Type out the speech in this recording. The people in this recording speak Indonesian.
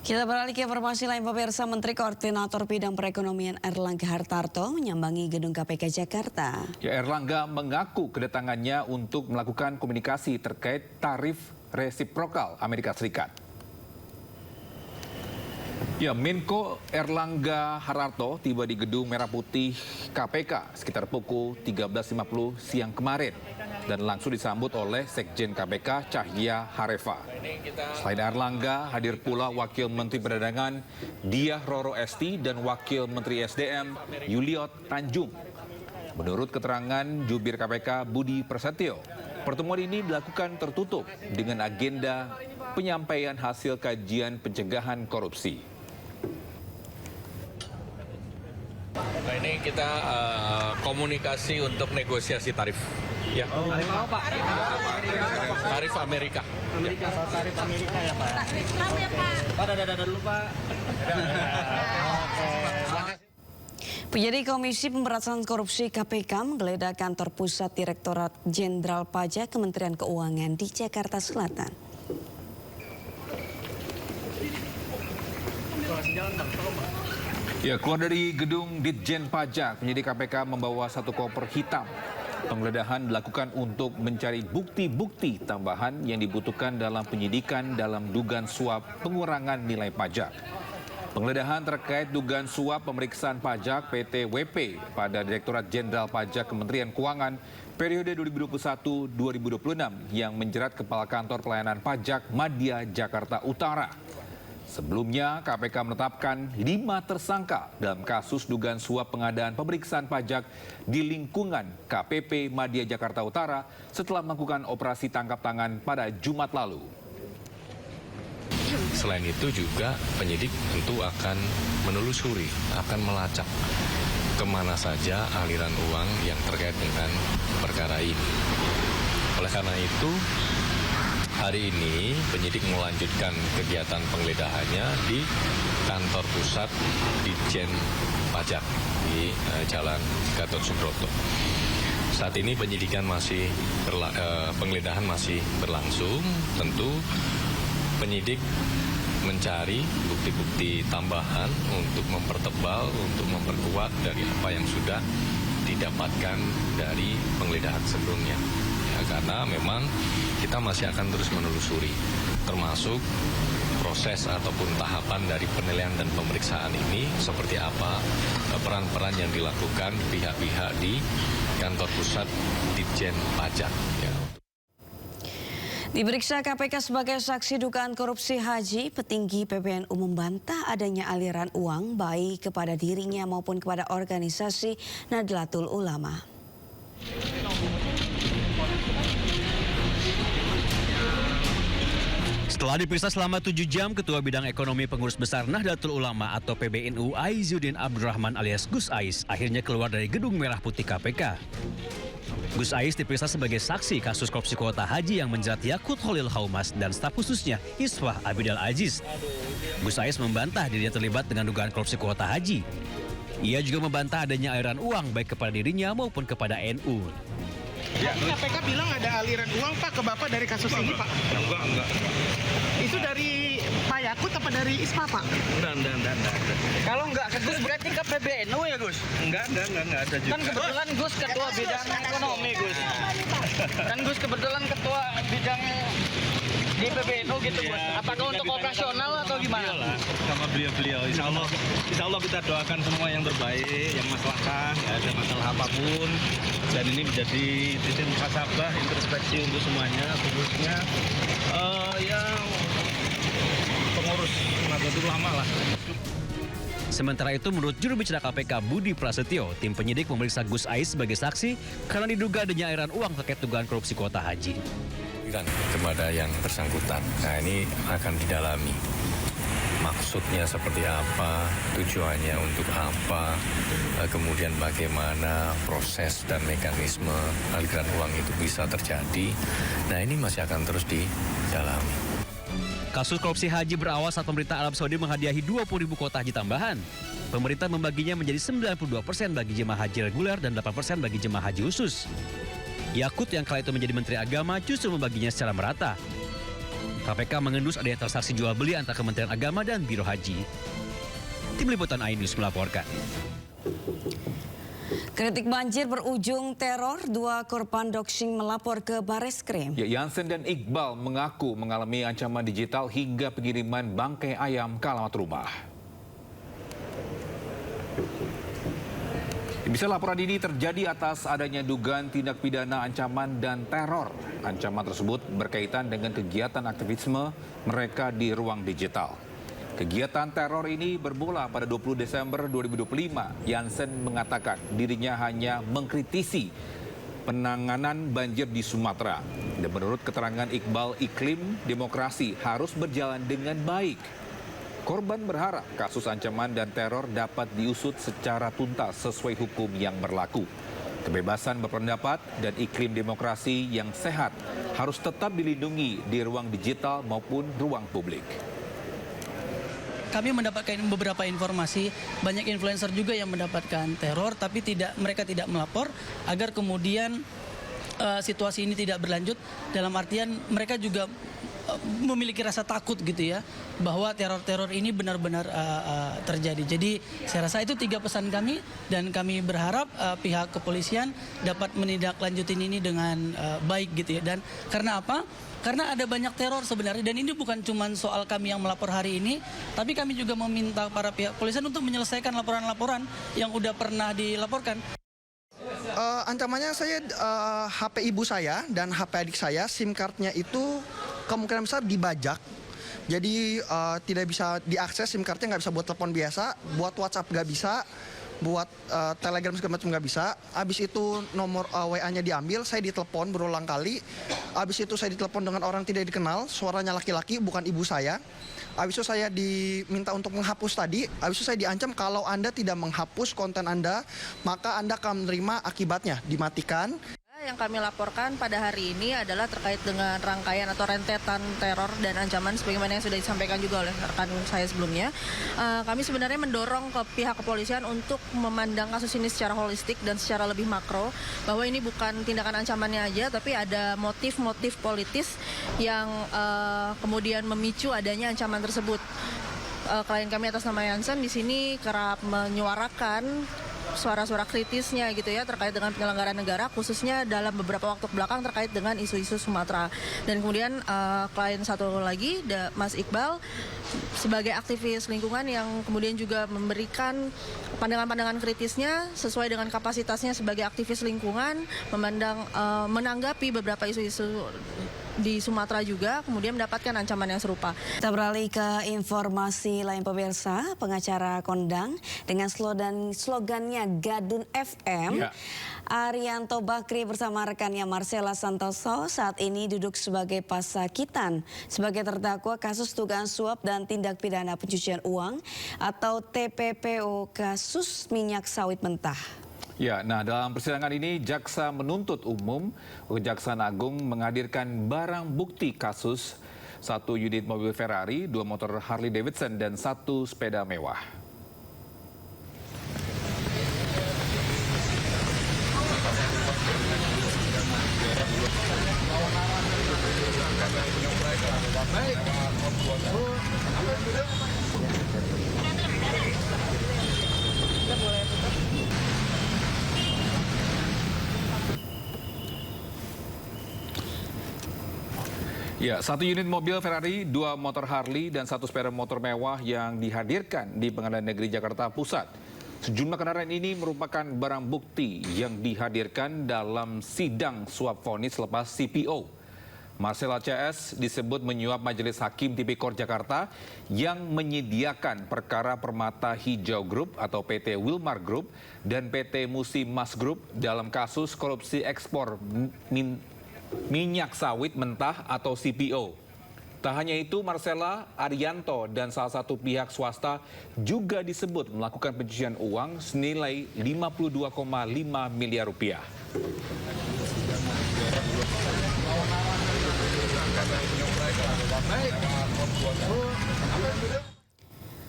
Kita beralih ke informasi lain, pemirsa. Menteri Koordinator Bidang Perekonomian Erlangga Hartarto menyambangi gedung KPK Jakarta. Erlangga mengaku kedatangannya untuk melakukan komunikasi terkait tarif resiprokal Amerika Serikat. Menko Erlangga Hartarto tiba di gedung Merah Putih KPK sekitar pukul 13.50 siang kemarin dan langsung disambut oleh Sekjen KPK Cahya Harefa. Selain Erlangga, hadir pula Wakil Menteri Perdagangan Diah Roro Esti dan Wakil Menteri SDM Yuliot Tanjung. Menurut keterangan Jubir KPK Budi Prasetyo, pertemuan ini dilakukan tertutup dengan agenda penyampaian hasil kajian pencegahan korupsi. Nah, ini kita komunikasi untuk negosiasi tarif. Ya. Tarif apa, Pak? Tarif Amerika. Tarif Amerika ya, Pak. Pak, dadah dulu, Pak. Penyidik Komisi Pemberantasan Korupsi KPK menggeledah kantor pusat Direktorat Jenderal Pajak Kementerian Keuangan di Jakarta Selatan. Keluar dari gedung Ditjen Pajak, penyidik KPK membawa satu koper hitam. Penggeledahan dilakukan untuk mencari bukti-bukti tambahan yang dibutuhkan dalam penyidikan dalam dugaan suap pengurangan nilai pajak. Penggeledahan terkait dugaan suap pemeriksaan pajak PT WP pada Direktorat Jenderal Pajak Kementerian Keuangan periode 2021-2026 yang menjerat Kepala Kantor Pelayanan Pajak Madya Jakarta Utara. Sebelumnya, KPK menetapkan 5 tersangka dalam kasus dugaan suap pengadaan pemeriksaan pajak di lingkungan KPP Madya Jakarta Utara setelah melakukan operasi tangkap tangan pada Jumat lalu. Selain itu juga penyidik tentu akan menelusuri, akan melacak kemana saja aliran uang yang terkait dengan perkara ini. Oleh karena itu, hari ini penyidik melanjutkan kegiatan penggeledahannya di kantor pusat Ditjen Pajak di Jalan Gatot Subroto. Saat ini penggeledahan masih berlangsung. Tentu penyidik mencari bukti-bukti tambahan untuk mempertebal, untuk memperkuat dari apa yang sudah didapatkan dari penggeledahan sebelumnya. Karena memang kita masih akan terus menelusuri, termasuk proses ataupun tahapan dari penilaian dan pemeriksaan ini seperti apa peran-peran yang dilakukan pihak-pihak di kantor pusat Ditjen Pajak. Diperiksa KPK sebagai saksi dugaan korupsi haji, petinggi PBNU membantah adanya aliran uang baik kepada dirinya maupun kepada organisasi Nahdlatul Ulama. Setelah diperiksa selama 7 jam, Ketua Bidang Ekonomi Pengurus Besar Nahdlatul Ulama atau PBNU Aizuddin Abdurrahman alias Gus Ais akhirnya keluar dari gedung Merah Putih KPK. Gus Ais diperiksa sebagai saksi kasus korupsi kuota haji yang menjerat Yakut Holil Haumas dan staf khususnya Iswah Abidal Aziz. Gus Ais membantah dirinya terlibat dengan dugaan korupsi kuota haji. Ia juga membantah adanya aliran uang baik kepada dirinya maupun kepada NU. Ya, KPK bilang ada aliran uang, Pak, ke Bapak dari kasus ini, Pak? Enggak. Itu dari Pak Yakut apa dari ISPA, Pak? Enggak. Kalau enggak ke Gus berarti ke PBNU ya, Gus? Enggak ada juga. Kan kebetulan Gus ketua bidang ekonomi, Gus. Kan Gus kebetulan ketua bidang di PBNU gitu, Gus. Apakah untuk operasional atau gimana? Iyalah, sama beliau-beliau. Insya Allah kita doakan semua yang terbaik, yang maslahan, nggak ada masalah apapun. Dan ini menjadi titik muhasabah, introspeksi untuk semuanya, khususnya yang pengurus Nahdlatul Ulama lah. Sementara itu, menurut juru bicara KPK Budi Prasetyo, tim penyidik memeriksa Gus Ais sebagai saksi karena diduga adanya aliran uang terkait dugaan korupsi kuota haji. Kepada yang bersangkutan. Nah, ini akan didalami. Maksudnya seperti apa, tujuannya untuk apa, kemudian bagaimana proses dan mekanisme aliran uang itu bisa terjadi. Nah, ini masih akan terus didalami. Kasus korupsi haji berawal saat pemerintah Arab Saudi menghadiahi 20.000 kuota haji tambahan. Pemerintah membaginya menjadi 92% bagi jemaah haji reguler dan 8% bagi jemaah haji khusus. Yakut yang kala itu menjadi Menteri Agama justru membaginya secara merata. KPK mengendus adanya transaksi jual beli antara Kementerian Agama dan Biro Haji. Tim Liputan iNews melaporkan. Kritik banjir berujung teror, 2 korban doxing melapor ke Bareskrim. Ya, Jansen dan Iqbal mengaku mengalami ancaman digital hingga pengiriman bangkai ayam ke alamat rumah. Bisa laporan ini terjadi atas adanya dugaan tindak pidana ancaman dan teror. Ancaman tersebut berkaitan dengan kegiatan aktivisme mereka di ruang digital. Kegiatan teror ini bermula pada 20 Desember 2025. Jansen mengatakan dirinya hanya mengkritisi penanganan banjir di Sumatera. Dan menurut keterangan Iqbal, iklim demokrasi harus berjalan dengan baik. Korban berharap kasus ancaman dan teror dapat diusut secara tuntas sesuai hukum yang berlaku. Kebebasan berpendapat dan iklim demokrasi yang sehat harus tetap dilindungi di ruang digital maupun ruang publik. Kami mendapatkan beberapa informasi, banyak influencer juga yang mendapatkan teror, tapi mereka tidak melapor agar kemudian situasi ini tidak berlanjut. Dalam artian mereka juga memiliki rasa takut gitu ya, bahwa teror-teror ini benar-benar terjadi. Jadi saya rasa itu 3 pesan kami, dan kami berharap pihak kepolisian dapat menindaklanjuti ini dengan baik gitu ya. Dan karena apa? Karena ada banyak teror sebenarnya, dan ini bukan cuma soal kami yang melapor hari ini, tapi kami juga meminta para pihak kepolisian untuk menyelesaikan laporan-laporan yang udah pernah dilaporkan. Ancamannya saya HP ibu saya dan HP adik saya, SIM cardnya itu kemungkinan besar dibajak. Jadi tidak bisa diakses, SIM cardnya nggak bisa buat telepon biasa, buat WhatsApp nggak bisa, buat Telegram segala macam nggak bisa. Habis itu nomor WA-nya diambil, saya ditelepon berulang kali. Habis itu saya ditelepon dengan orang tidak dikenal, suaranya laki-laki bukan ibu saya. Habis itu saya diminta untuk menghapus tadi. Habis itu saya diancam kalau Anda tidak menghapus konten Anda, maka Anda akan menerima akibatnya, dimatikan. Yang kami laporkan pada hari ini adalah terkait dengan rangkaian atau rentetan teror dan ancaman sebagaimana yang sudah disampaikan juga oleh rekan saya sebelumnya. Kami sebenarnya mendorong ke pihak kepolisian untuk memandang kasus ini secara holistik dan secara lebih makro, bahwa ini bukan tindakan ancamannya aja, tapi ada motif-motif politis yang kemudian memicu adanya ancaman tersebut. Klien kami atas nama Jansen di sini kerap menyuarakan suara-suara kritisnya gitu ya terkait dengan penyelenggaraan negara, khususnya dalam beberapa waktu belakang terkait dengan isu-isu Sumatera. Dan kemudian klien satu lagi, Mas Iqbal, sebagai aktivis lingkungan yang kemudian juga memberikan pandangan-pandangan kritisnya sesuai dengan kapasitasnya sebagai aktivis lingkungan, menanggapi beberapa isu-isu di Sumatera juga, kemudian mendapatkan ancaman yang serupa. Kita beralih ke informasi lain pemirsa. Pengacara kondang dengan slogannya Gadun FM, Arianto Bakri bersama rekannya Marcella Santoso saat ini duduk sebagai pasakitan sebagai terdakwa kasus dugaan suap dan tindak pidana pencucian uang atau TPPO kasus minyak sawit mentah. Ya, nah dalam persidangan ini jaksa menuntut umum Kejaksaan Agung menghadirkan barang bukti kasus 1 unit mobil Ferrari, 2 motor Harley Davidson dan 1 sepeda mewah. Ya, 1 unit mobil Ferrari, 2 motor Harley, dan 1 sepeda motor mewah yang dihadirkan di Pengadilan Negeri Jakarta Pusat. Sejumlah kendaraan ini merupakan barang bukti yang dihadirkan dalam sidang suap vonis lepas CPO. Marcella CS disebut menyuap Majelis Hakim Tipikor Jakarta yang menyediakan perkara Permata Hijau Group atau PT Wilmar Group dan PT Musimas Group dalam kasus korupsi ekspor minyak sawit mentah atau CPO. Tak hanya itu, Marcella, Arianto, dan salah satu pihak swasta juga disebut melakukan pencucian uang senilai 52,5 miliar rupiah.